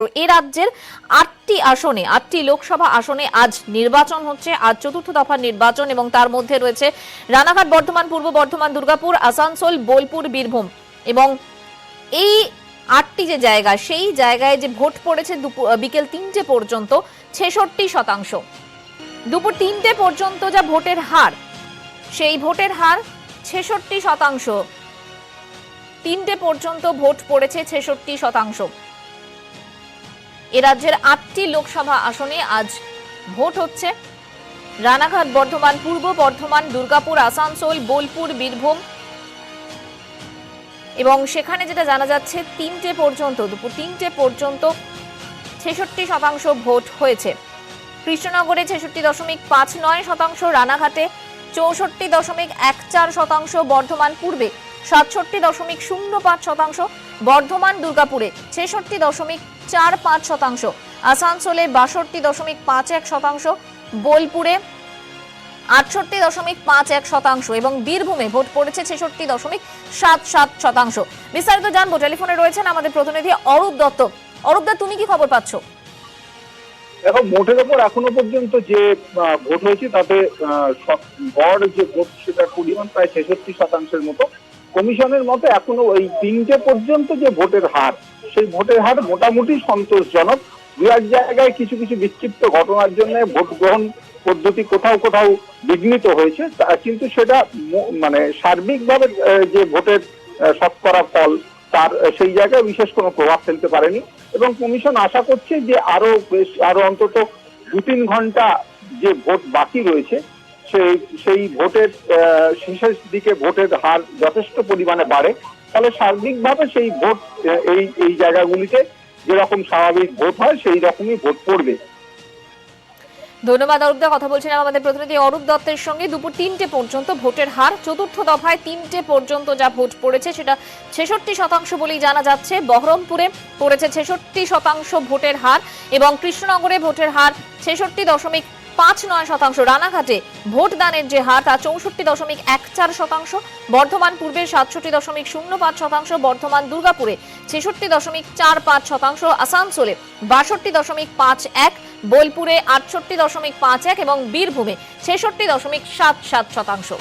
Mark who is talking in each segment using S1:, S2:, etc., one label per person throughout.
S1: এই রাজ্যের ৮টি লোকসভা আসনে আজ নির্বাচন হচ্ছে। আজ চতুর্থ দফার নির্বাচন এবং তার মধ্যে রয়েছে রানাঘাট, বর্ধমান, পূর্ব বর্ধমান, দুর্গাপুর, আসানসোল, বোলপুর, বীরভূম এবং এই ৮টি যে জায়গা, সেই জায়গায় যে ভোট পড়েছে বিকেল ৩টে পর্যন্ত ৬৬%। দুপুর ৩টে পর্যন্ত যা ভোটের হার, সেই ভোটের হার ৬৬%। ৩টে পর্যন্ত ভোট পড়েছে ৬৬%। এ রাজ্যের ৮টি লোকসভা আসনে আজ ভোট হচ্ছে। রানাঘাট, বর্ধমান, পূর্ব বর্ধমান, দুর্গাপুর, আসানসোল, বোলপুর, বীরভূম এবং সেখানে যেটা জানা যাচ্ছে ৩টে পর্যন্ত, দুপুর ৩টে পর্যন্ত ৬৬% ভোট হয়েছে। কৃষ্ণনগরে ৬৬.৫৯%, রানাঘাটে ৬৪.১৪%, বর্ধমান পূর্বে ৬৭.০৫%, বর্ধমান দুর্গাপুরে ৬৬.৪৫%, আসানসোলে ৬২.৫১%, বোলপুরে ৬৮.৫১% এবং বীরভূমে ভোট পড়েছে ৬৬.৭৭%। বিস্তারিত জানবো, টেলিফোনে রয়েছেন আমাদের প্রতিনিধি অরূপ দত্ত। অরূপ দা, তুমি কি খবর পাচ্ছ?
S2: এখন ভোটের ওপর এখনো পর্যন্ত যে ভোট হয়েছে তাতে গড় যে ভোট সেটার পরিমাণ প্রায় ৬৬% মতো। কমিশনের মতে এখনো ওই ৩টে পর্যন্ত যে ভোটের হার, সেই ভোটের হার মোটামুটি সন্তোষজনক। দু এক জায়গায় কিছু কিছু বিক্ষিপ্ত ঘটনার জন্য ভোট গ্রহণ পদ্ধতি কোথাও কোথাও বিঘ্নিত হয়েছে, কিন্তু সেটা মানে সার্বিকভাবে যে ভোটের শতকরা ফল তার সেই জায়গায় বিশেষ কোনো প্রভাব ফেলতে পারেনি। এবং কমিশন আশা করছে যে আরো অন্তত ২-৩ ঘন্টা যে ভোট বাকি রয়েছে, সেই ভোটের শেষের দিকে ভোটের হার যথেষ্ট পরিমাণে বাড়ে, তাহলে সার্বিকভাবে সেই ভোট এই জায়গাগুলিতে যেরকম স্বাভাবিক ভোট হয় সেই রকমই ভোট পড়বে।
S1: ধন্যবাদ অরূপ দা। কথা বলছিলাম আমাদের প্রতিনিধি অরূপ দত্তের সঙ্গে। দুপুর ৩টে পর্যন্ত ভোটের হার, চতুর্থ দফায় ৩টে পর্যন্ত যা ভোট পড়েছে সেটা ৬৬% বলেই জানা যাচ্ছে। বহরমপুরে পড়েছে ৬৬% ভোটের হার এবং কৃষ্ণনগরে ভোটের হার ৬৬.৫৯%। রানাঘাটে ভোটদানের যে হার তা ৬৪.১৪%, বর্ধমান পূর্বে ৬৭.০৫%, বর্ধমান দুর্গাপুরে ৬৬.৪৫%, আসানসোলে ৬২.৫১%, বোলপুরে ৬৮.৫১% এবং বীরভূমে ৬৬.৭৭%।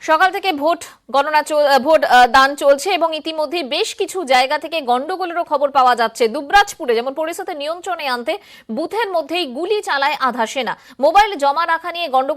S1: সকাল থেকে ভোট দান চলছে এবং ইতিমধ্যে বেশ কিছু জায়গা থেকে গন্ডগোলেরও খবর পাওয়া যাচ্ছে। দুবরাজপুরে যেমন পরিস্থিতি নিয়ন্ত্রণে আনতে বুথের মধ্যেই গুলি চালায় আধা সেনা। মোবাইল জমা রাখা নিয়ে গন্ডগোল